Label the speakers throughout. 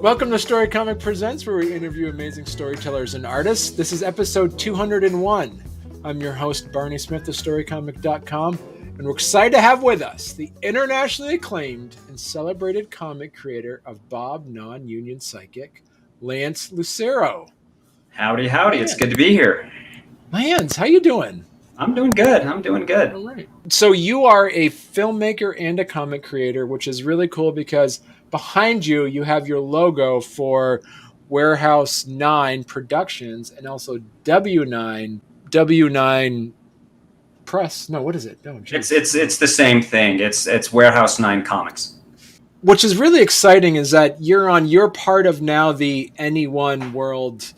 Speaker 1: Welcome to StoryComic Presents, where we interview amazing storytellers and artists. This is episode 201. I'm your host, Barney Smith of StoryComic.com, and we're excited to have with us the internationally acclaimed and celebrated comic creator of Bob Non-Union Psychic, Lance Lucero.
Speaker 2: Howdy, howdy. It's good to be here.
Speaker 1: Lance, how you doing?
Speaker 2: I'm doing good.
Speaker 1: All right. So you are a filmmaker and a comic creator, which is really cool because behind you, you have your logo for Warehouse 9 Productions and also W9 Press. No, what is it? No,
Speaker 2: it's the same thing. It's Warehouse 9 Comics.
Speaker 1: Which is really exciting is that you're part of now the Anyone World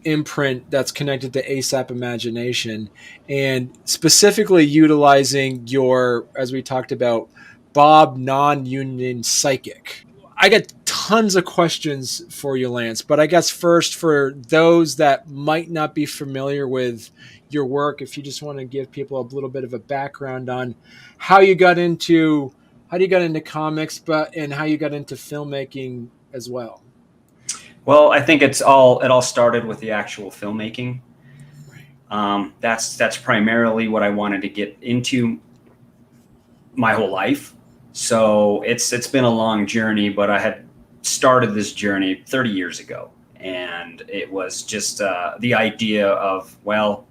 Speaker 1: imprint that's connected to ASAP Imagination, and specifically utilizing your, as we talked about, Bob Non-Union Psychic. I got tons of questions for you, Lance, but I guess first, for those that might not be familiar with your work, if you just want to give people a little bit of a background on how you got into comics, and how you got into filmmaking as well.
Speaker 2: Well, I think it all started with the actual filmmaking. That's primarily what I wanted to get into my whole life. So it's been a long journey, but I had started this journey 30 years ago, and it was just the idea of, well,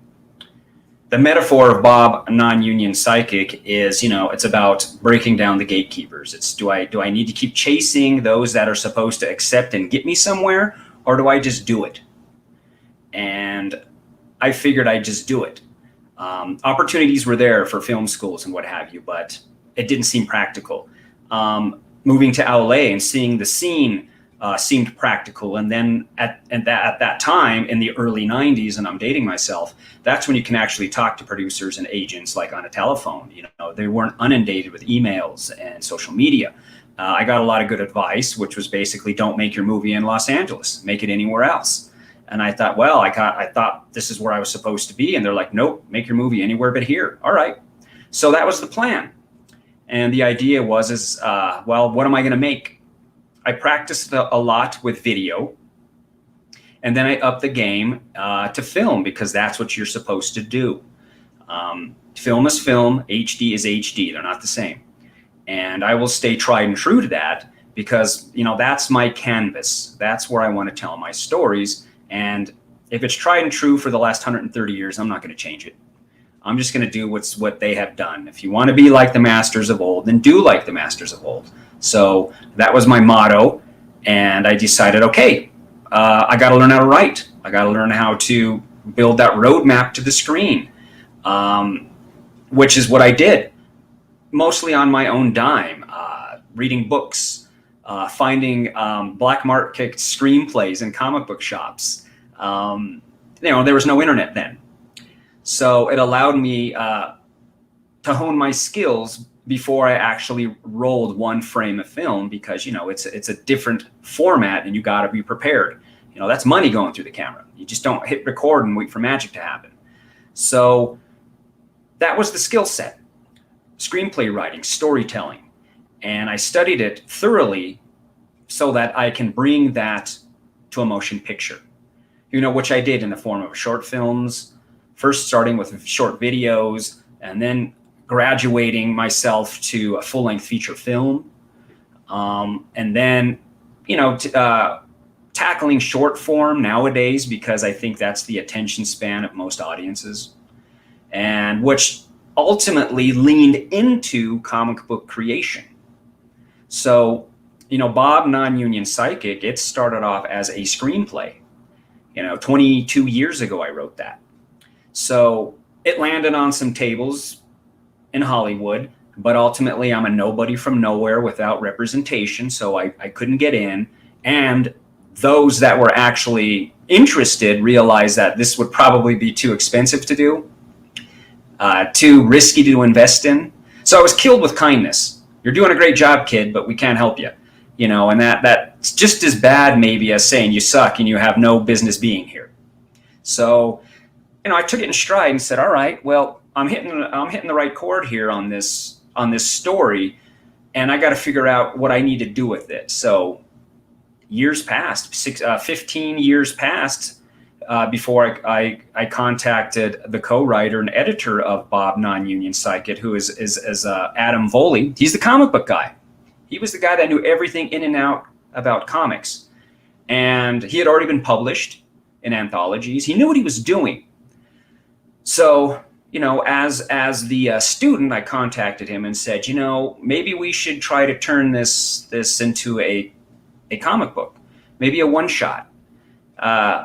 Speaker 2: the metaphor of Bob Non-Union Psychic is, it's about breaking down the gatekeepers. It's do I need to keep chasing those that are supposed to accept and get me somewhere, or do I just do it? And I figured I'd just do it. Opportunities were there for film schools and what have you, but it didn't seem practical. Moving to LA and seeing the scene seemed practical. And then at that time in the early 90s, and I'm dating myself, that's when you can actually talk to producers and agents like on a telephone. They weren't inundated with emails and social media. I got a lot of good advice, which was basically, don't make your movie in Los Angeles, make it anywhere else. And I thought, well, I thought this is where I was supposed to be. And they're like, nope, make your movie anywhere but here. All right. So that was the plan. And the idea was, well, what am I going to make? I practiced a lot with video, and then I upped the game to film, because that's what you're supposed to do. Film is film, HD is HD. They're not the same. And I will stay tried and true to that, because, that's my canvas. That's where I want to tell my stories. And if it's tried and true for the last 130 years, I'm not going to change it. I'm just going to do what they have done. If you want to be like the masters of old, then do like the masters of old. So that was my motto. And I decided, okay, I got to learn how to write. I got to learn how to build that roadmap to the screen, which is what I did, mostly on my own dime, reading books, finding black market screenplays in comic book shops. There was no internet then. So it allowed me to hone my skills before I actually rolled one frame of film, because, it's a different format and you got to be prepared. That's money going through the camera. You just don't hit record and wait for magic to happen. So that was the skill set: screenplay writing, storytelling. And I studied it thoroughly so that I can bring that to a motion picture, which I did in the form of short films, first starting with short videos, and then graduating myself to a full-length feature film. And then, tackling short form nowadays, because I think that's the attention span of most audiences, and which ultimately leaned into comic book creation. So, Bob Non-Union Psychic, it started off as a screenplay. 22 years ago, I wrote that. So it landed on some tables in Hollywood, but ultimately I'm a nobody from nowhere without representation, so I couldn't get in. And those that were actually interested realized that this would probably be too expensive to do, too risky to invest in. So I was killed with kindness. You're doing a great job, kid, but we can't help you. And that's just as bad maybe as saying you suck and you have no business being here. So, I took it in stride and said, all right, well, I'm hitting the right chord here on this story, and I got to figure out what I need to do with it. So years passed, 15 years passed before I contacted the co-writer and editor of Bob Non-Union Psychic, who is Adam Voley. He's the comic book guy. He was the guy that knew everything in and out about comics. And he had already been published in anthologies. He knew what he was doing. So, as the student, I contacted him and said, maybe we should try to turn this into a comic book, maybe a one-shot.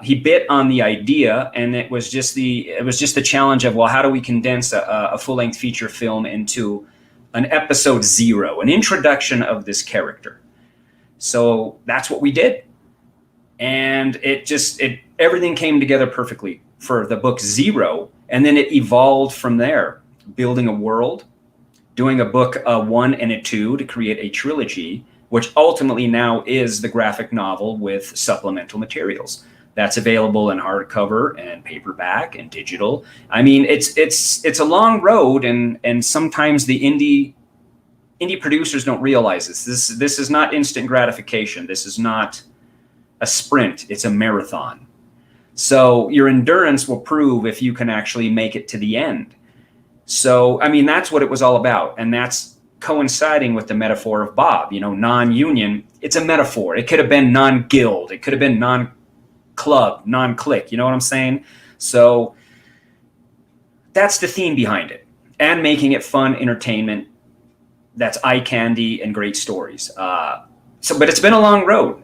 Speaker 2: He bit on the idea, and it was just the challenge of, well, how do we condense a full-length feature film into an episode 0, an introduction of this character. So that's what we did. And everything came together perfectly for the book 0. And then it evolved from there, building a world, doing a book 1 and a 2 to create a trilogy, which ultimately now is the graphic novel with supplemental materials. That's available in hardcover and paperback and digital. I mean, it's a long road, and sometimes the indie producers don't realize this. This is not instant gratification. This is not a sprint. It's a marathon. So your endurance will prove if you can actually make it to the end. So, I mean, that's what it was all about. And that's coinciding with the metaphor of Bob, non-union. It's a metaphor. It could have been non-guild. It could have been non-club, non-clique. You know what I'm saying? So that's the theme behind it. And making it fun entertainment that's eye candy and great stories. But it's been a long road.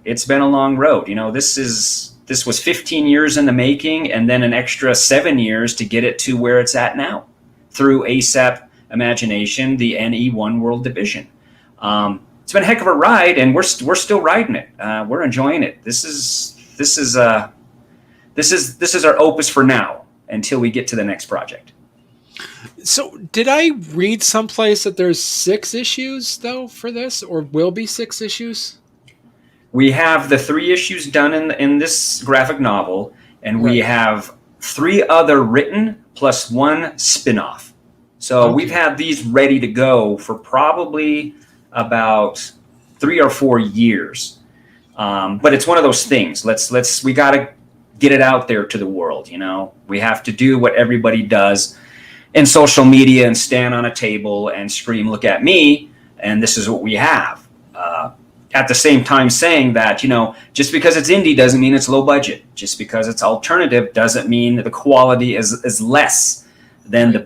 Speaker 2: This was 15 years in the making, and then an extra 7 years to get it to where it's at now through ASAP Imagination, the NE1 World Division. It's been a heck of a ride, and we're still riding it. We're enjoying it. This is our opus for now until we get to the next project.
Speaker 1: So did I read someplace that there's 6 issues though for this, or will be 6 issues?
Speaker 2: We have the 3 issues done in this graphic novel, and we have 3 other written plus 1 spin-off. So we've had these ready to go for probably about 3 or 4 years. But it's one of those things. We got to get it out there to the world. We have to do what everybody does in social media and stand on a table and scream, "Look at me!" And this is what we have. At the same time saying that, just because it's indie doesn't mean it's low budget. Just because it's alternative doesn't mean that the quality is less than the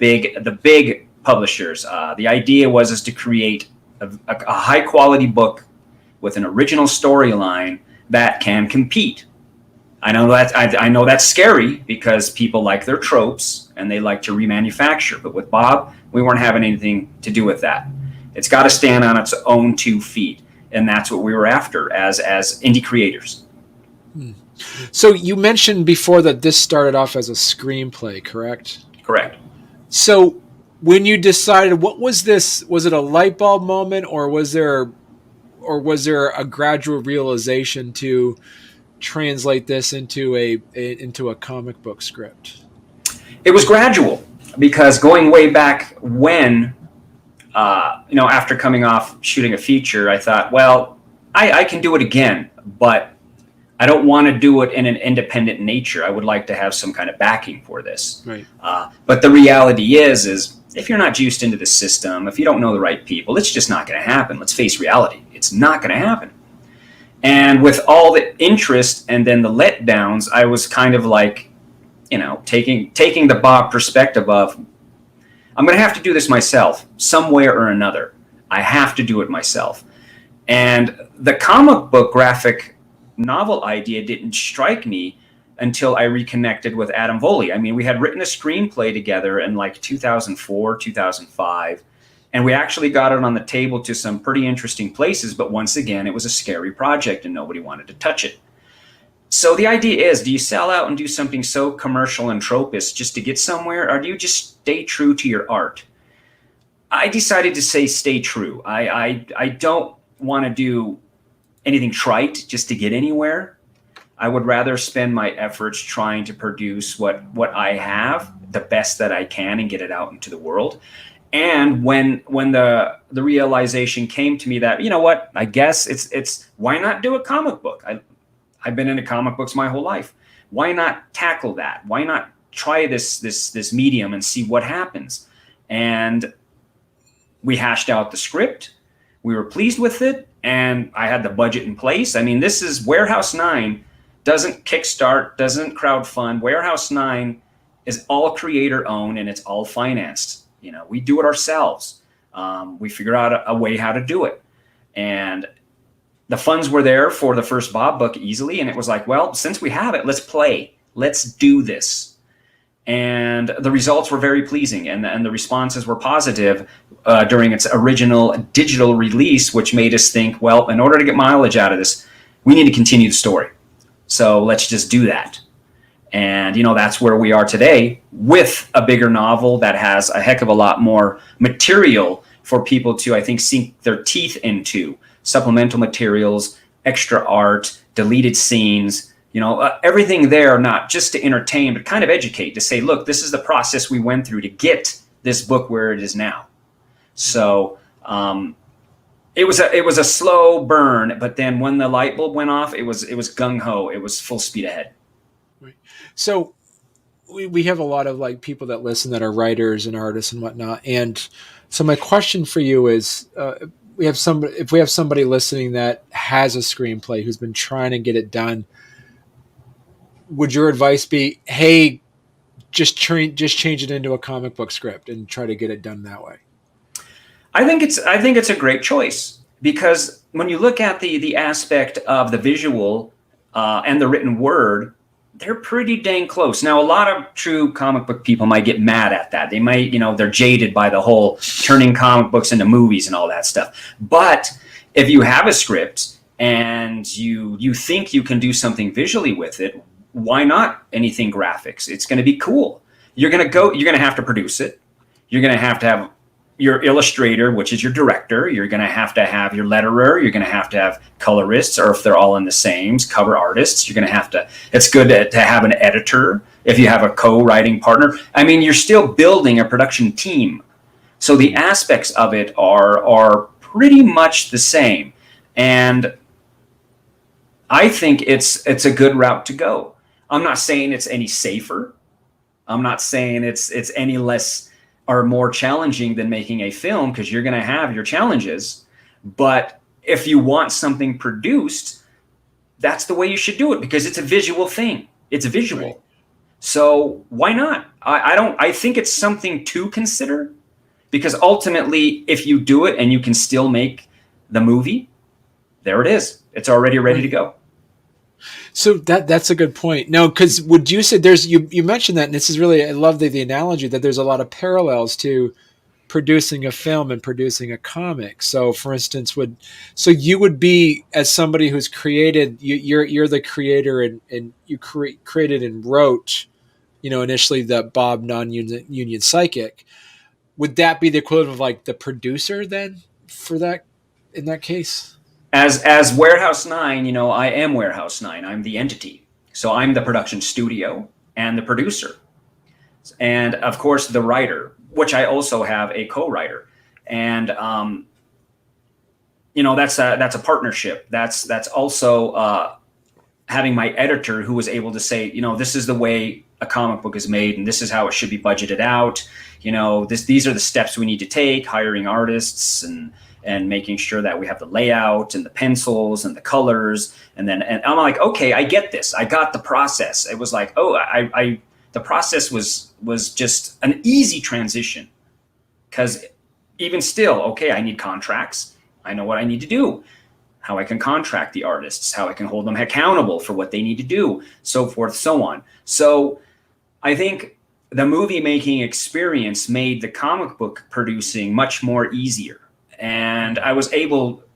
Speaker 2: big publishers. The idea was to create a high quality book with an original storyline that can compete. I know that's scary because people like their tropes and they like to remanufacture. But with Bob, we weren't having anything to do with that. It's got to stand on its own 2 feet. And that's what we were after as indie creators.
Speaker 1: So you mentioned before that this started off as a screenplay, correct?
Speaker 2: Correct.
Speaker 1: So when you decided, what was this? Was it a light bulb moment, or was there a gradual realization to translate this into a comic book script?
Speaker 2: It was gradual, because going way back when, after coming off shooting a feature, I thought, well, I can do it again, but I don't want to do it in an independent nature. I would like to have some kind of backing for this.
Speaker 1: Right.
Speaker 2: But the reality is if you're not juiced into the system, if you don't know the right people, it's just not going to happen. Let's face reality. It's not going to happen. And with all the interest and then the letdowns, I was kind of like, taking the Bob perspective of, I'm going to have to do this myself, some way or another. I have to do it myself. And the comic book graphic novel idea didn't strike me until I reconnected with Adam Voley. I mean, we had written a screenplay together in like 2004, 2005, and we actually got it on the table to some pretty interesting places. But once again, it was a scary project and nobody wanted to touch it. So the idea is, do you sell out and do something so commercial and tropist just to get somewhere, or do you just stay true to your art? I decided to say stay true. I don't want to do anything trite just to get anywhere. I would rather spend my efforts trying to produce what I have, the best that I can, and get it out into the world. And when the realization came to me that, you know what, I guess it's why not do a comic book? I've been into comic books my whole life. Why not tackle that? Why not try this medium and see what happens? And we hashed out the script. We were pleased with it, and I had the budget in place. I mean, this is Warehouse 9 doesn't kickstart, doesn't crowdfund. Warehouse 9 is all creator owned and it's all financed. You know, we do it ourselves. We figure out a way how to do it. And the funds were there for the first Bob book easily. And it was like, well, since we have it, let's play. Let's do this. And the results were very pleasing, and the responses were positive during its original digital release, which made us think, well, in order to get mileage out of this, we need to continue the story. So let's just do that. And, you know, that's where we are today with a bigger novel that has a heck of a lot more material for people to, I think, sink their teeth into. Supplemental materials, extra art, deleted scenes, you know, everything there, not just to entertain, but kind of educate, to say, look, this is the process we went through to get this book where it is now. So it was a slow burn, but then when the light bulb went off, it was gung ho. It was full speed ahead.
Speaker 1: Right. So we have a lot of like people that listen that are writers and artists and whatnot. And so my question for you is, if we have somebody listening that has a screenplay who's been trying to get it done, would your advice be, hey, just change it into a comic book script and try to get it done that way?
Speaker 2: I think it's a great choice, because when you look at the aspect of the visual and the written word, they're pretty dang close. Now, a lot of true comic book people might get mad at that. They might, you know, they're jaded by the whole turning comic books into movies and all that stuff. But if you have a script and you think you can do something visually with it, why not anything graphics? It's going to be cool. You're going to have to produce it. You're going to have your illustrator, which is your director. You're going to have your letterer. You're going to have colorists, or if they're all in the same, cover artists. You're going to have to, it's good to have an editor if you have a co-writing partner. I mean, you're still building a production team. So the aspects of it are pretty much the same. And I think it's a good route to go. I'm not saying it's any safer. I'm not saying it's any less or more challenging than making a film, because you're going to have your challenges. But if you want something produced, that's the way you should do it, because it's a visual thing. It's visual. Right. So why not? I think it's something to consider, because ultimately, if you do it and you can still make the movie, there it is. It's already ready to go.
Speaker 1: So that's a good point. Now, because would you say you mentioned that, and this is really, I love the analogy that there's a lot of parallels to producing a film and producing a comic. So, for instance, you would be, as somebody who's created, you're the creator and you created and wrote, you know, initially the Bob non-union psychic. Would that be the equivalent of like the producer then for that, in that case?
Speaker 2: As Warehouse 9, you know, I am Warehouse 9. I'm the entity. So I'm the production studio and the producer. And, of course, the writer, which I also have a co-writer. And, you know, that's a partnership. That's also having my editor, who was able to say, you know, this is the way a comic book is made and this is how it should be budgeted out. You know, these are the steps we need to take, hiring artists and making sure that we have the layout and the pencils and the colors. And I'm like, okay, I get this. I got the process. It was like, oh, the process was just an easy transition, because even still, okay, I need contracts. I know what I need to do, how I can contract the artists, how I can hold them accountable for what they need to do, so forth, so on. So I think the movie making experience made the comic book producing much more easier. And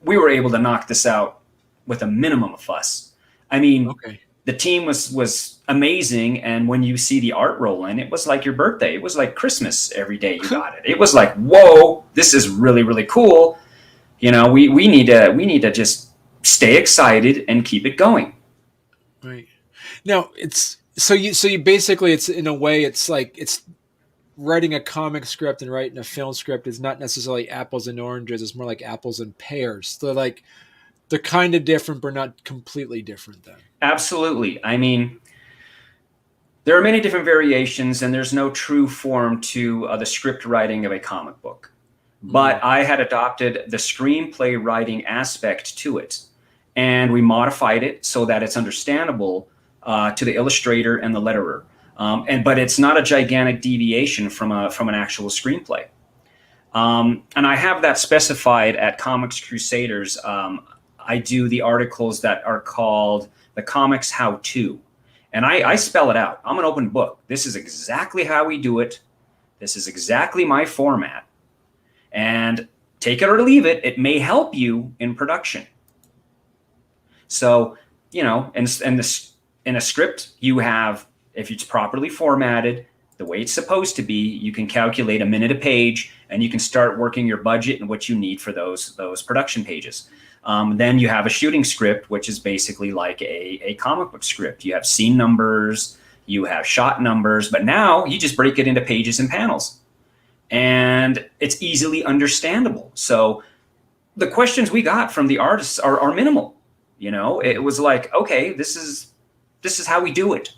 Speaker 2: we were able to knock this out with a minimum of fuss. I mean, okay. The team was amazing. And when you see the art roll in, it was like your birthday. It was like Christmas every day you got it. It was like, whoa, this is really, really cool. You know, we need to just stay excited and keep it going.
Speaker 1: Right. Now so you basically, it's in a way, it's like, it's writing a comic script and writing a film script is not necessarily apples and oranges. It's more like apples and pears. So like they're kind of different, but not completely different then.
Speaker 2: Absolutely. I mean, there are many different variations, and there's no true form to the script writing of a comic book. But I had adopted the screenplay writing aspect to it, and we modified it so that it's understandable to the illustrator and the letterer. But it's not a gigantic deviation from an actual screenplay. And I have that specified at Comics Crusaders. I do the articles that are called the Comics How To. And I spell it out. I'm an open book. This is exactly how we do it. This is exactly my format. And take it or leave it. It may help you in production. So, in a script, you have, if it's properly formatted, the way it's supposed to be, you can calculate a minute a page, and you can start working your budget and what you need for those production pages. Then you have a shooting script, which is basically like a comic book script. You have scene numbers, you have shot numbers, but now you just break it into pages and panels. And it's easily understandable. So the questions we got from the artists are minimal. It was like, okay, this is how we do it.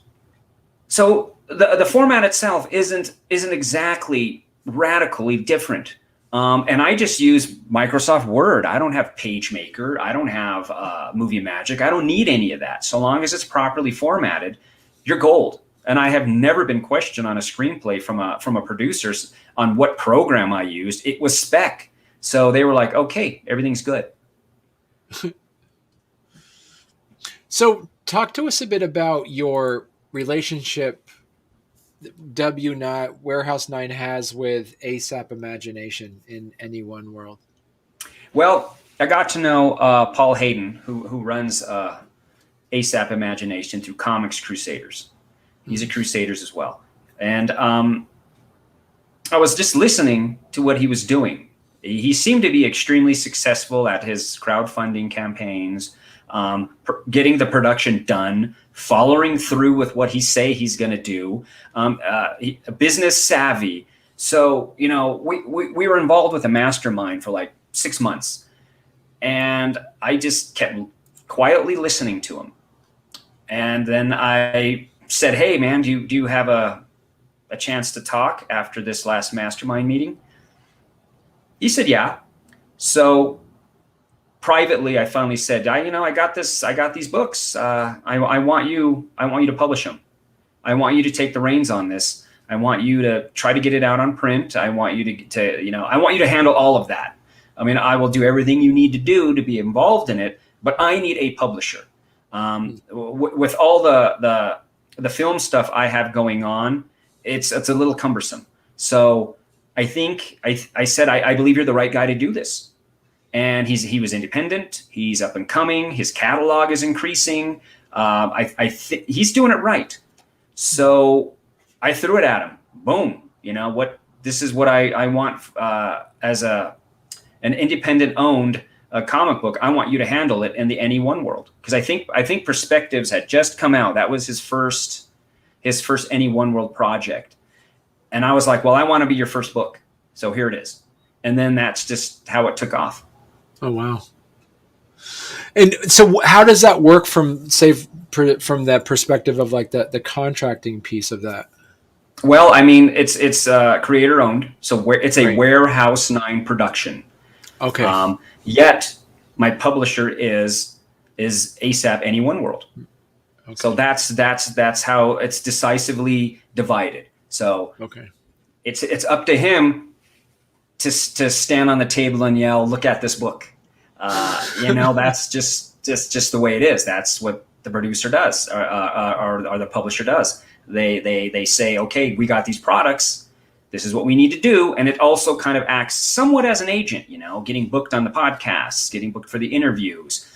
Speaker 2: So the format itself isn't exactly radically different. And I just use Microsoft Word. I don't have PageMaker. I don't have Movie Magic. I don't need any of that. So long as it's properly formatted, you're gold. And I have never been questioned on a screenplay from a producer on what program I used. It was spec. So they were like, okay, everything's good.
Speaker 1: So talk to us a bit about your relationship Warehouse 9 has with ASAP Imagination in Any One World.
Speaker 2: Well, I got to know Paul Hayden, who runs ASAP Imagination through Comics Crusaders. He's a Crusaders as well. And I was just listening to what he was doing. He seemed to be extremely successful at his crowdfunding campaigns, getting the production done, following through with what he say he's going to do, business savvy. So, we were involved with a mastermind for like 6 months, and I just kept quietly listening to him. And then I said, hey man, do you have a chance to talk after this last mastermind meeting? He said, yeah. So privately, I finally said, I got this. I got these books. I want you to publish them. I want you to take the reins on this. I want you to try to get it out on print. I want you to I want you to handle all of that. I mean, I will do everything you need to do to be involved in it, but I need a publisher. With all the film stuff I have going on, it's a little cumbersome. So I think I said, I believe you're the right guy to do this. And he was independent. He's up and coming. His catalog is increasing. He's doing it right. So I threw it at him. Boom. This is what I want as an independent owned comic book. I want you to handle it in the Any One World, because I think Perspectives had just come out. That was his first Any One World project. And I was like, well, I want to be your first book. So here it is. And then that's just how it took off.
Speaker 1: Oh, wow. And so how does that work from that perspective of like the contracting piece of that?
Speaker 2: Well, I mean, it's creator owned. So it's a Warehouse 9 production.
Speaker 1: Okay.
Speaker 2: Yet my publisher is ASAP Any One World. Okay. So that's how it's decisively divided. So okay, it's up to him to stand on the table and yell, "Look at this book." That's just the way it is. That's what the producer does, or the publisher does. They say, "Okay, we got these products. This is what we need to do," and it also kind of acts somewhat as an agent. Getting booked on the podcasts, getting booked for the interviews,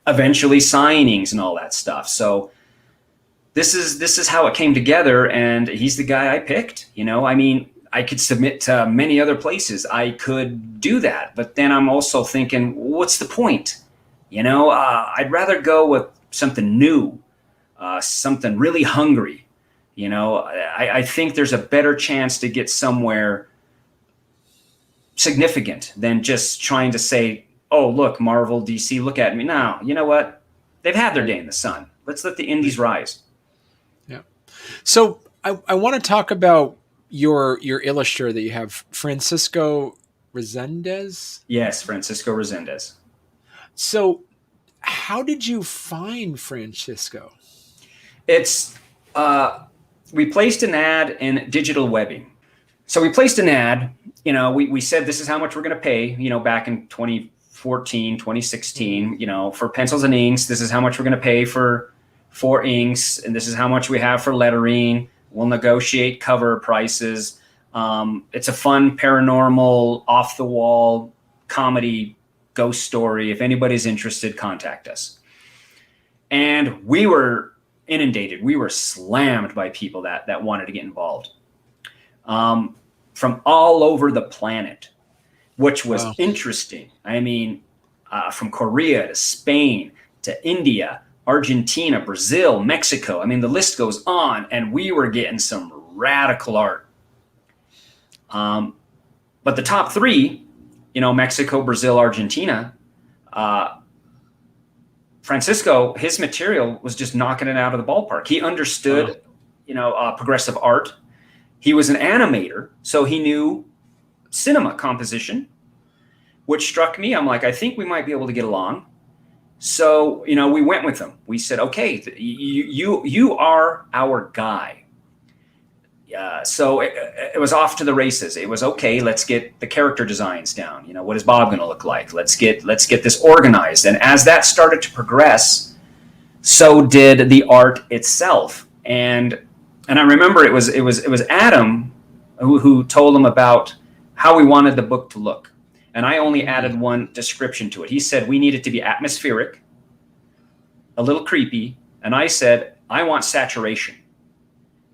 Speaker 2: eventually signings and all that stuff. So this is how it came together, and he's the guy I picked. I mean, I could submit to many other places. I could do that, but then I'm also thinking, what's the point? I'd rather go with something new, something really hungry. You know, I think there's a better chance to get somewhere significant than just trying to say, oh, look, Marvel, DC, look at me. Now, you know what? They've had their day in the sun. Let's let the indies rise.
Speaker 1: Yeah. So I want to talk about your illustrator that you have, Francisco Resendez.
Speaker 2: Yes, Francisco Resendez.
Speaker 1: So how did you find Francisco?
Speaker 2: It's we placed an ad in digital webbing. So we placed an ad, you know, we said this is how much we're going to pay, you know, back in 2014, 2016, you know, for pencils and inks, this is how much we're going to pay for inks, and this is how much we have for lettering. We'll negotiate cover prices. It's a fun, paranormal, off the wall comedy ghost story. If anybody's interested, contact us. And we were inundated. We were slammed by people that wanted to get involved. From all over the planet, which was interesting. I mean, from Korea to Spain to India, Argentina, Brazil, Mexico. I mean, the list goes on, and we were getting some radical art. But the top three, you know, Mexico, Brazil, Argentina, Francisco, his material was just knocking it out of the ballpark. He understood, you know, progressive art. He was an animator, so he knew cinema composition, which struck me. I'm like, I think we might be able to get along. So, you know, we went with him. We said, okay, you are our guy. So it was off to the races. It was okay. Let's get the character designs down. You know, what is Bob going to look like? Let's get this organized. And as that started to progress, so did the art itself. And I remember it was Adam who told him about how we wanted the book to look. And I only added one description to it. He said we need it to be atmospheric, a little creepy. And I said, I want saturation.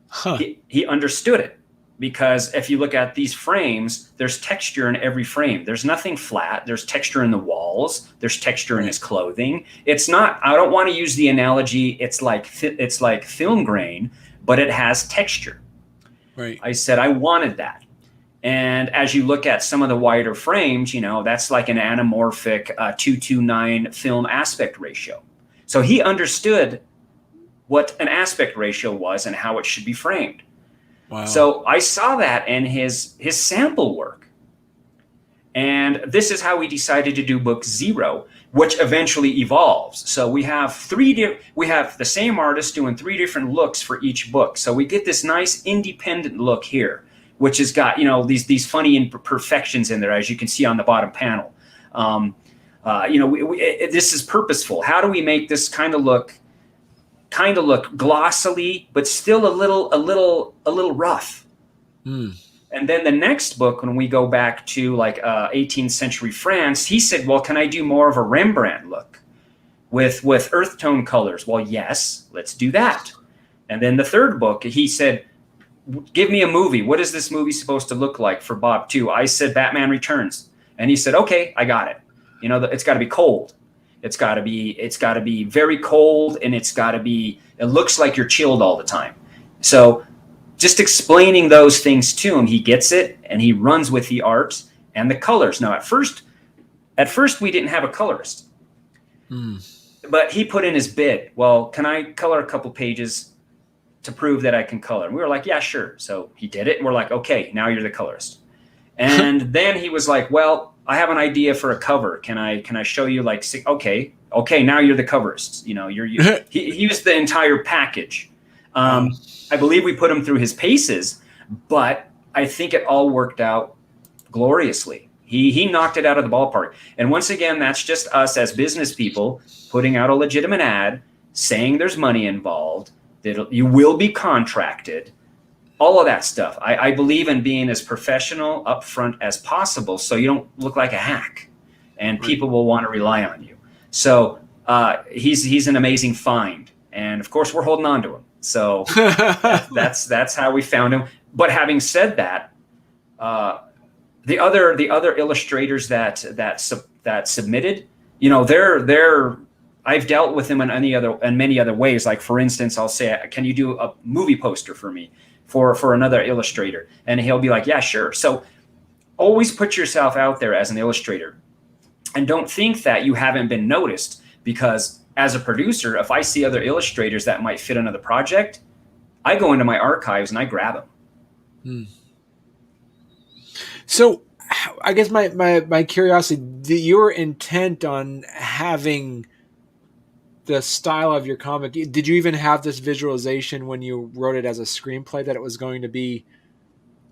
Speaker 2: Huh. He understood it, because if you look at these frames, there's texture in every frame. There's nothing flat. There's texture in the walls. There's texture in his clothing. It's not, I don't want to use the analogy, it's like film grain, but it has texture.
Speaker 1: Right.
Speaker 2: I said I wanted that. And as you look at some of the wider frames, you know, that's like an anamorphic 2:9 film aspect ratio. So he understood what an aspect ratio was and how it should be framed. Wow. So I saw that in his sample work. And this is how we decided to do book 0, which eventually evolves. So we have the same artist doing 3 different looks for each book. So we get this nice independent look here, which has got, you know, these funny imperfections in there, as you can see on the bottom panel. You know, this is purposeful. How do we make this kind of look glossily, but still a little rough? And then the next book, when we go back to like 18th century France, he said, well, can I do more of a Rembrandt look with earth tone colors? Well, yes, let's do that. And then the third book, he said, give me a movie. What is this movie supposed to look like for Bob 2? I said, Batman Returns. And he said, okay, I got it. You know, it's got to be cold. It's got to be very cold, and it looks like you're chilled all the time. So just explaining those things to him, he gets it, and he runs with the art and the colors. Now, at first we didn't have a colorist, but he put in his bid. Well, can I color a couple pages to prove that I can color? And we were like, yeah, sure. So he did it, and we're like, okay, now you're the colorist. And then he was like, well, I have an idea for a cover. Can I show you like, okay, now you're the coverist. You know, he used the entire package. I believe we put him through his paces, but I think it all worked out gloriously. He knocked it out of the ballpark. And once again, that's just us as business people putting out a legitimate ad, saying there's money involved, that you will be contracted, all of that stuff. I believe in being as professional upfront as possible, so you don't look like a hack, and people will want to rely on you. So he's an amazing find, and of course we're holding on to him. So that's how we found him. But having said that, the other illustrators that submitted, you know, they're I've dealt with him in many other ways. Like, for instance, I'll say, can you do a movie poster for me for another illustrator? And he'll be like, yeah, sure. So always put yourself out there as an illustrator, and don't think that you haven't been noticed, because as a producer, if I see other illustrators that might fit another project, I go into my archives and I grab them.
Speaker 1: So I guess my curiosity, your intent on having the style of your comic, did you even have this visualization when you wrote it as a screenplay that it was going to be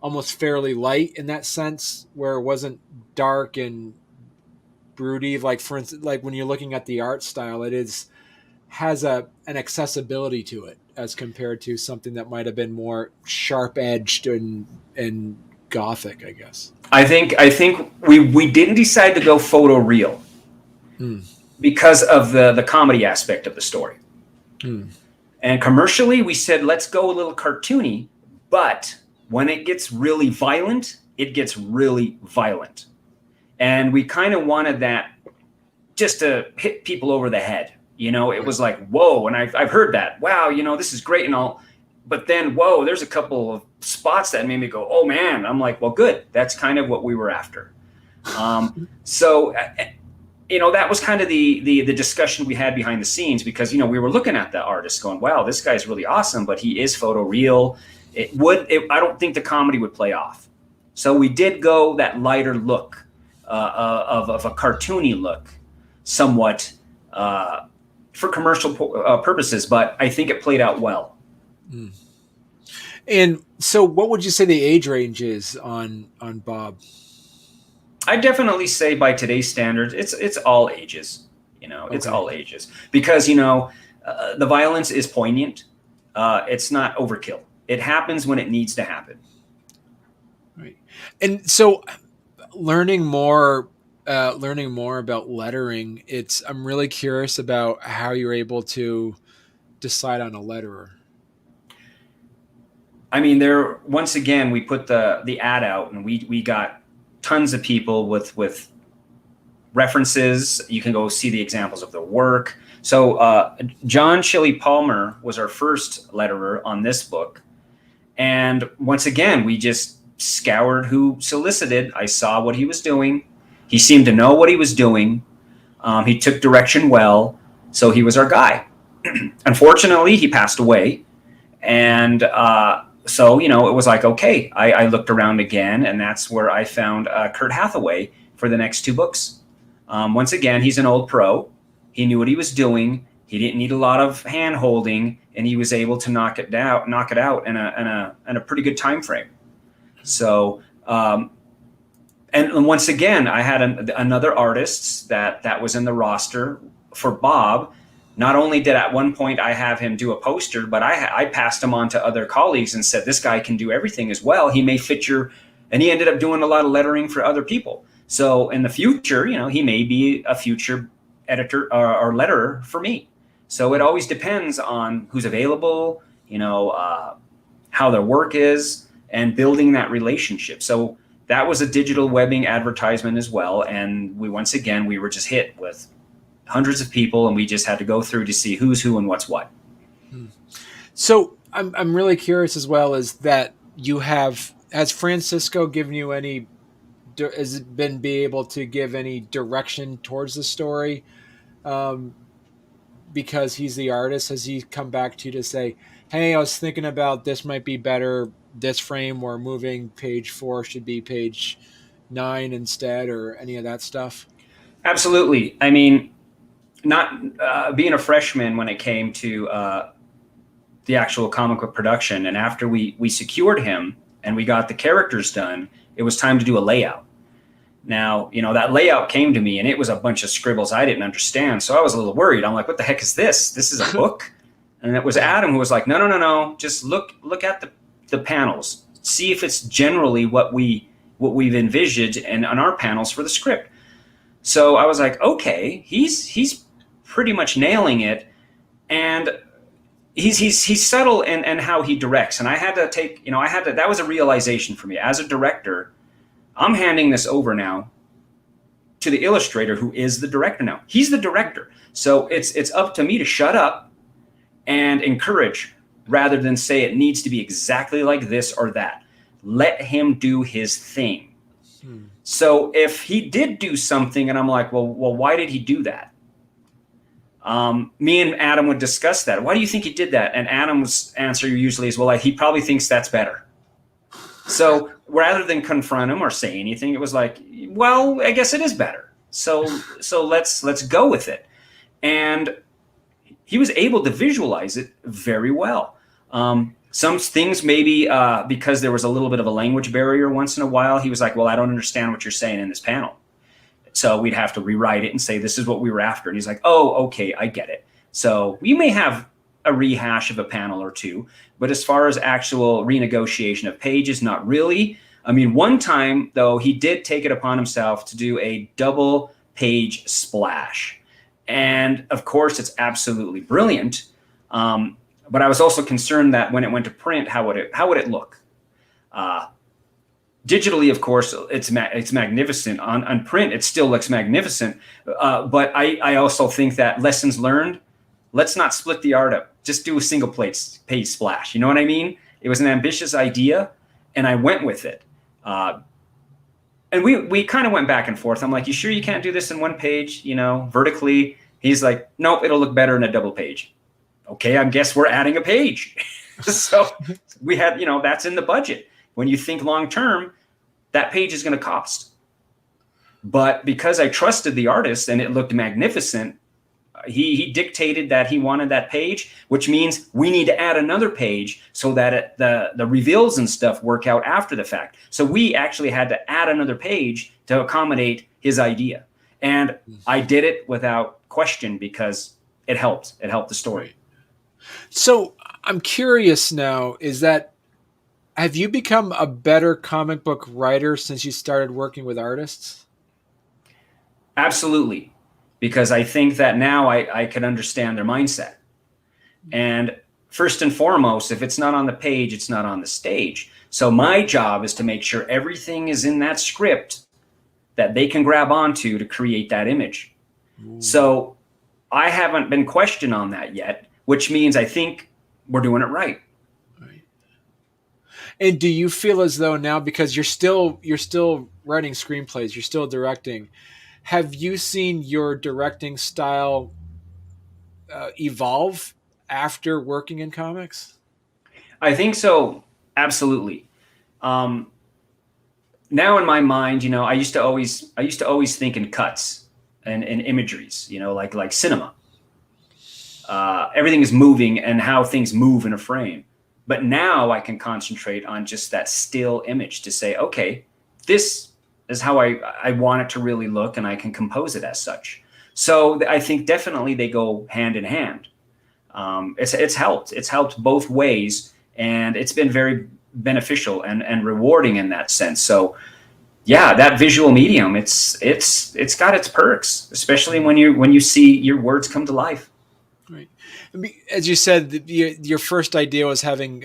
Speaker 1: almost fairly light in that sense, where it wasn't dark and broody? Like, for instance, like when you're looking at the art style, has an accessibility to it as compared to something that might have been more sharp edged and gothic, I guess.
Speaker 2: I think we didn't decide to go photo real because of the comedy aspect of the story. And commercially, we said, let's go a little cartoony, but when it gets really violent, it gets really violent. And we kind of wanted that just to hit people over the head. You know, it was like, whoa. And I've heard that. Wow, you know, this is great and all. But then, whoa, there's a couple of spots that made me go, oh, man. I'm like, well, good. That's kind of what we were after. So, you know, that was kind of the discussion we had behind the scenes, because, you know, we were looking at the artist going, wow, this guy's really awesome, but he is photo real. I don't think the comedy would play off. So we did go that lighter look of a cartoony look, somewhat for commercial purposes, but I think it played out well.
Speaker 1: And so what would you say the age range is on Bob?
Speaker 2: I definitely say by today's standards, it's all ages. You know, it's all ages, because, you know, the violence is poignant. It's not overkill. It happens when it needs to happen.
Speaker 1: Right. And so learning more about lettering, I'm really curious about how you're able to decide on a letterer.
Speaker 2: I mean, once again, we put the ad out, and we got tons of people with references. You can go see the examples of their work. So John Shelley Palmer was our first letterer on this book. And once again, we just scoured who solicited. I saw what he was doing. He seemed to know what he was doing. He took direction well. So he was our guy. Unfortunately, he passed away. And so, you know, it was like, okay, I looked around again, and that's where I found Kurt Hathaway for the next two books. Once again, he's an old pro. He knew what he was doing. He didn't need a lot of hand holding, and he was able to knock it out in a pretty good time frame. So, and once again, I had another artist that was in the roster for Bob. Not only did at one point I have him do a poster, but I passed him on to other colleagues and said, this guy can do everything as well. He may fit and he ended up doing a lot of lettering for other people. So in the future, you know, he may be a future editor or letterer for me. So it always depends on who's available, you know, how their work is, and building that relationship. So that was a digital webbing advertisement as well. And we were just hit with hundreds of people, and we just had to go through to see who's who and what's what.
Speaker 1: So I'm really curious as well, is that has Francisco given you any, has it been be able to give any direction towards the story? Because he's the artist, has he come back to you to say, hey, I was thinking about this might be better, this frame, or moving page 4 should be page 9 instead, or any of that stuff?
Speaker 2: Absolutely. I mean, not being a freshman when it came to the actual comic book production, and after we secured him and we got the characters done, it was time to do a layout. Now, you know, that layout came to me, and it was a bunch of scribbles I didn't understand. So I was a little worried. I'm like, what the heck is this? This is a book? And it was Adam who was like, no. Just look at the panels. See if it's generally what we've envisioned and on our panels for the script. So I was like, okay, he's pretty much nailing it. And he's subtle in how he directs. And I had to take, you know, that was a realization for me as a director. I'm handing this over now to the illustrator, who is the director now. He's the director. So it's up to me to shut up and encourage, rather than say it needs to be exactly like this or that. Let him do his thing. So if he did do something and I'm like, well, why did he do that? Me and Adam would discuss that. Why do you think he did that? And Adam's answer usually is, well, he probably thinks that's better. So rather than confront him or say anything, it was like, well, I guess it is better. So let's go with it. And he was able to visualize it very well. Some things maybe because there was a little bit of a language barrier once in a while, he was like, well, I don't understand what you're saying in this panel. So we'd have to rewrite it and say, this is what we were after. And he's like, oh, okay, I get it. So we may have a rehash of a panel or two, but as far as actual renegotiation of pages, not really. I mean, one time, though, he did take it upon himself to do a double page splash. And of course, it's absolutely brilliant. But I was also concerned that when it went to print, how would it look? Digitally, of course, it's magnificent. On print, it still looks magnificent. But I also think that lessons learned, let's not split the art up. Just do a single page splash. You know what I mean? It was an ambitious idea, and I went with it. And we kind of went back and forth. I'm like, you sure you can't do this in one page, vertically? He's like, nope, it'll look better in a double page. Okay, I guess we're adding a page. So we had, that's in the budget. When you think long term, that page is going to cost. But because I trusted the artist and it looked magnificent, he dictated that he wanted that page, which means we need to add another page so that the reveals and stuff work out after the fact. So we actually had to add another page to accommodate his idea. And I did it without question because it helped. It helped the story.
Speaker 1: So I'm curious now, have you become a better comic book writer since you started working with artists?
Speaker 2: Absolutely. Because I think that now I can understand their mindset. And first and foremost, if it's not on the page, it's not on the stage. So my job is to make sure everything is in that script that they can grab onto to create that image. Ooh. So I haven't been questioned on that yet, which means I think we're doing it right.
Speaker 1: Right. And do you feel as though now, because you're still writing screenplays, you're still directing, have you seen your directing style evolve after working in comics?
Speaker 2: I think so. Absolutely. Now in my mind, I used to always think in cuts and imageries, like cinema. Everything is moving and how things move in a frame. But now I can concentrate on just that still image to say, okay, this is how I want it to really look, and I can compose it as such. So I think definitely they go hand in hand. It's helped. It's helped both ways, and it's been very beneficial and rewarding in that sense. So yeah, that visual medium, it's got its perks, especially when you see your words come to life.
Speaker 1: Right. As you said, your first idea was having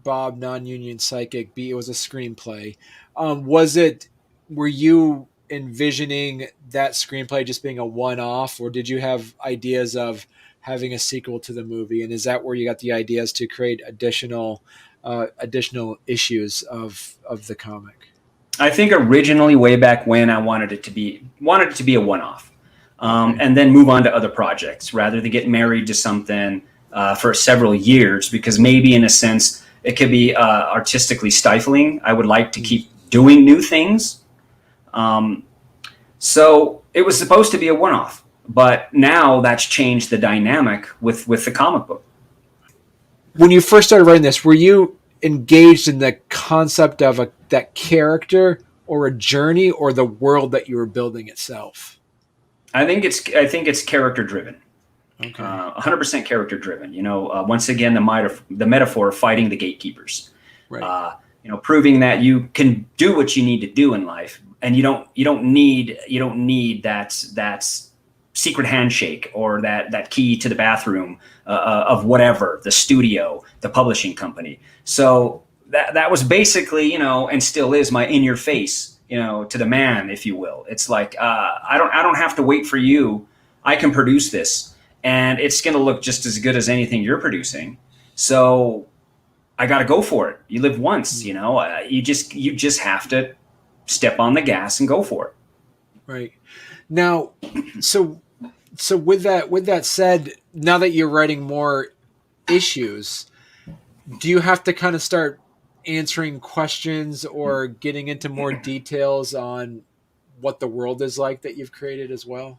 Speaker 1: Bob, non-union psychic, it was a screenplay. Were you envisioning that screenplay just being a one-off, or did you have ideas of having a sequel to the movie? And is that where you got the ideas to create additional issues of the comic?
Speaker 2: I think originally, way back when, I wanted it to be a one-off, and then move on to other projects rather than get married to something for several years, because maybe in a sense it could be artistically stifling. I would like to keep doing new things. So it was supposed to be a one-off, but now that's changed the dynamic with the comic book.
Speaker 1: When you first started writing this, were you engaged in the concept of that character or a journey, or the world that you were building itself?
Speaker 2: I think it's character driven.
Speaker 1: Okay.
Speaker 2: 100% character driven. Once again, the metaphor of fighting the gatekeepers.
Speaker 1: Right.
Speaker 2: Proving that you can do what you need to do in life, and you don't need that secret handshake or that key to the bathroom of whatever, the studio, the publishing company. So that was basically, and still is, my in your face to the man, if you will. It's like, I don't have to wait for you. I can produce this, and it's going to look just as good as anything you're producing. So I got to go for it. You live once, you just have to step on the gas and go for it.
Speaker 1: Right. Now, so with that said, now that you're writing more issues, do you have to kind of start answering questions or getting into more details on what the world is like that you've created as well?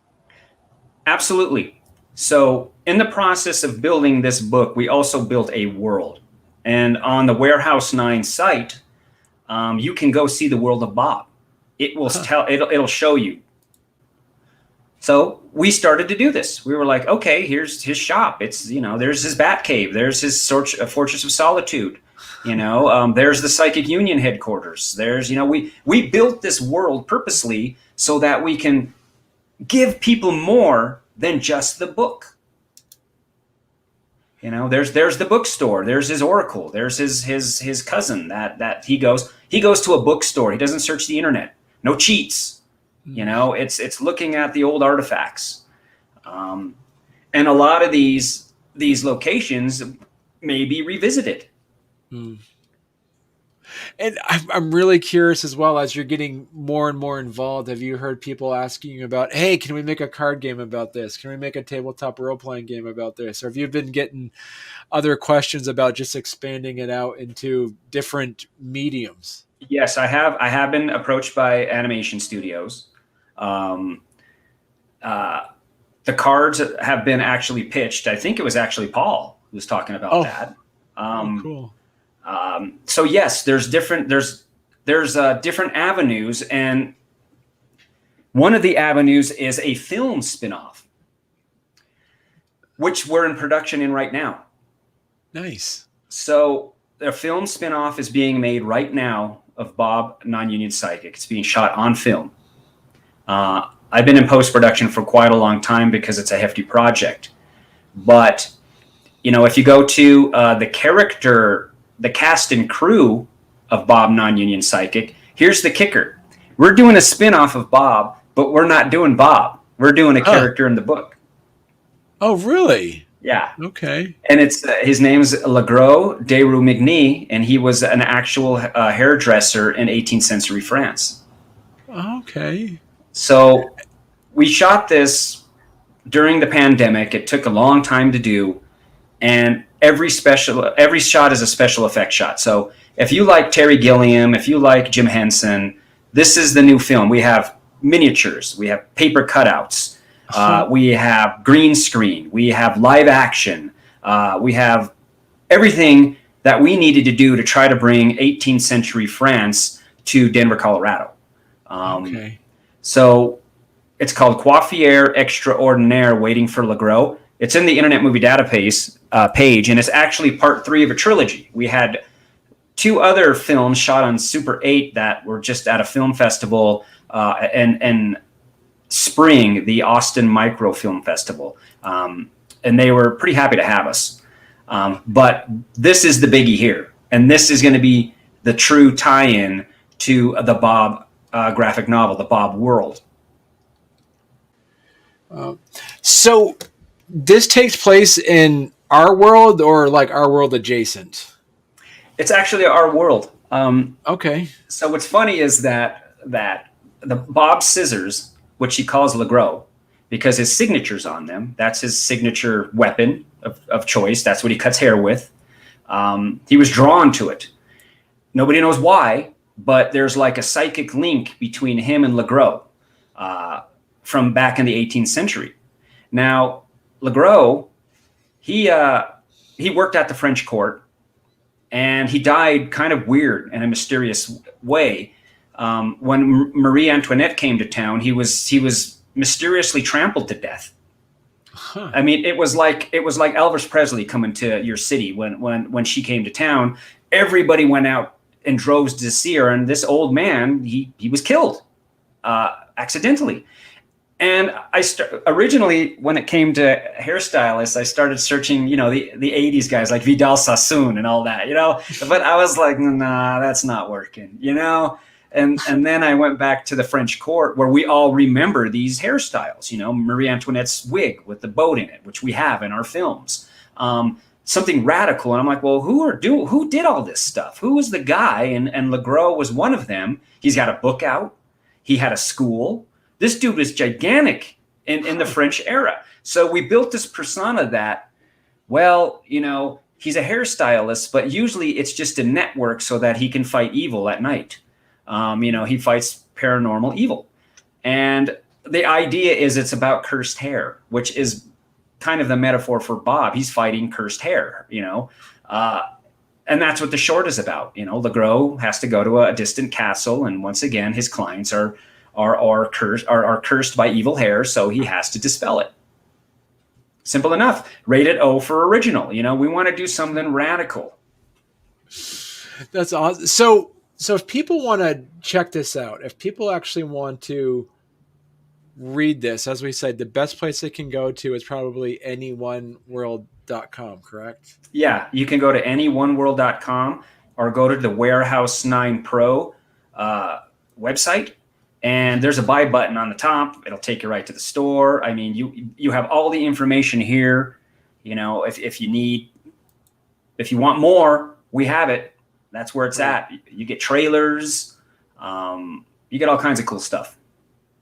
Speaker 2: Absolutely. So in the process of building this book, we also built a world. And on the Warehouse 9 site, you can go see the world of Bob. It will it'll show you. So we started to do this. We were like, okay, here's his shop. It's, there's his bat cave. There's his Fortress of Solitude. There's the Psychic Union headquarters. There's, we built this world purposely so that we can give people more than just the book. There's the bookstore. There's his oracle. There's his cousin that he goes to a bookstore. He doesn't search the internet. No cheats. It's looking at the old artifacts. And a lot of these locations may be revisited.
Speaker 1: Mm. And I'm really curious as well, as you're getting more and more involved, have you heard people asking you about, hey, can we make a card game about this? Can we make a tabletop role-playing game about this? Or have you been getting other questions about just expanding it out into different mediums?
Speaker 2: Yes, I have. I have been approached by animation studios. The cards have been actually pitched. I think it was actually Paul who was talking about that.
Speaker 1: Cool.
Speaker 2: So yes, there's different avenues, and one of the avenues is a film spinoff, which we're in production in right now.
Speaker 1: Nice.
Speaker 2: So a film spinoff is being made right now of Bob Non-Union Psychic. It's being shot on film. I've been in post-production for quite a long time because it's a hefty project. But, if you go to the cast and crew of Bob Non-Union Psychic, here's the kicker. We're doing a spin-off of Bob, but we're not doing Bob. We're doing a character in the book.
Speaker 1: Oh, really?
Speaker 2: Yeah.
Speaker 1: Okay.
Speaker 2: And it's his name's Legros de Roumigny, and he was an actual hairdresser in 18th century France.
Speaker 1: Okay.
Speaker 2: So we shot this during the pandemic. It took a long time to do, and every shot is a special effect shot. So if you like Terry Gilliam, if you like Jim Henson, this is the new film. We have miniatures, we have paper cutouts, we have green screen, we have live action, we have everything that we needed to do to try to bring 18th century France to Denver, Colorado.
Speaker 1: Okay.
Speaker 2: So it's called Coiffier Extraordinaire Waiting for Legros. It's in the Internet Movie Database page, and it's actually part 3 of a trilogy. We had 2 other films shot on Super 8 that were just at a film festival and spring, the Austin Micro Film Festival. And they were pretty happy to have us. But this is the biggie here. And this is going to be the true tie-in to the Bob graphic novel, the Bob world.
Speaker 1: So this takes place in our world or like our world adjacent?
Speaker 2: It's actually our world.
Speaker 1: Okay.
Speaker 2: So what's funny is that the Bob scissors, which he calls Legros, because his signature's on them, that's his signature weapon of choice. That's what he cuts hair with. He was drawn to it. Nobody knows why, but there's like a psychic link between him and Legros from back in the 18th century. Now, Legros, he worked at the French court, and he died kind of weird in a mysterious way. When Marie Antoinette came to town, he was mysteriously trampled to death. Huh. I mean, it was like Elvis Presley coming to your city when she came to town. Everybody went out in droves to see her, and this old man, he was killed accidentally. And originally, when it came to hairstylists, I started searching, the 80s guys like Vidal Sassoon and all that, But I was like, nah, that's not working, And then I went back to the French court where we all remember these hairstyles, Marie Antoinette's wig with the boat in it, which we have in our films. Something radical. And I'm like, well, who did all this stuff? Who was the guy? And Legros was one of them. He's got a book out. He had a school. This dude was gigantic in the French era. So we built this persona that, well, he's a hairstylist, but usually it's just a network so that he can fight evil at night. He fights paranormal evil. And the idea is it's about cursed hair, which is kind of the metaphor for Bob. He's fighting cursed hair, and that's what the short is about. Legros has to go to a distant castle, and once again, his clients are cursed by evil hair, so he has to dispel it. Simple enough. Rated O for original. We want to do something radical.
Speaker 1: That's awesome. So if people want to check this out, if people actually want to read this, as we said, the best place they can go to is probably anyoneworld.com, correct?
Speaker 2: Yeah, you can go to anyoneworld.com or go to the Warehouse 9 Pro website, and there's a buy button on the top. It'll take you right to the store. I mean, you have all the information here. If you want more, we have it. That's where it's at. You get trailers. You get all kinds of cool stuff.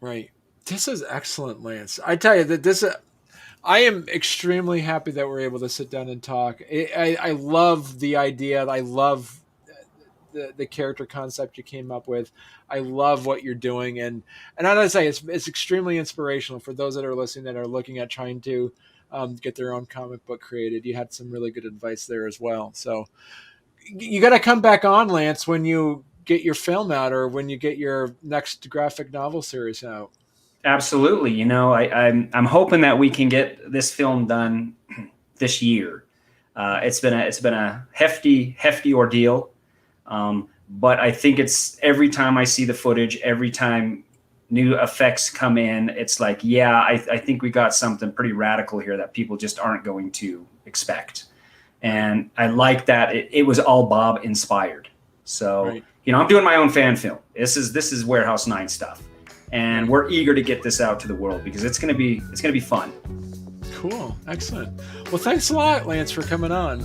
Speaker 1: Right. This is excellent, Lance. I tell you that I am extremely happy that we're able to sit down and talk. I love the idea. I love the character concept you came up with. I love what you're doing. And I gotta say, it's extremely inspirational for those that are listening that are looking at trying to get their own comic book created. You had some really good advice there as well. So you got to come back on, Lance, when you get your film out or when you get your next graphic novel series out.
Speaker 2: Absolutely. I'm hoping that we can get this film done this year. It's been a hefty ordeal. But I think it's every time I see the footage, every time new effects come in, it's like, yeah, I think we got something pretty radical here that people just aren't going to expect. And I like that it was all Bob inspired. So,
Speaker 1: right.
Speaker 2: I'm doing my own fan film. This is Warehouse 9 stuff. And we're eager to get this out to the world because it's going to be fun.
Speaker 1: Cool. Excellent. Well, thanks a lot, Lance, for coming on.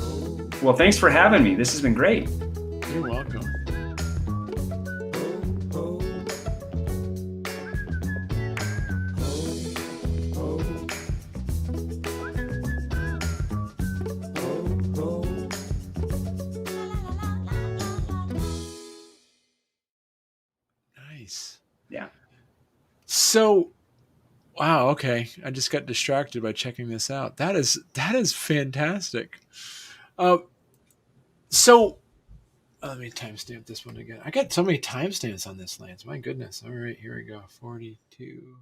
Speaker 2: Well, thanks for having me. This has been great.
Speaker 1: You're welcome. Nice.
Speaker 2: Yeah.
Speaker 1: So, wow. Okay. I just got distracted by checking this out. That is fantastic. So let me timestamp this one again. I got so many timestamps on this, Lance. My goodness. All right, here we go. 42.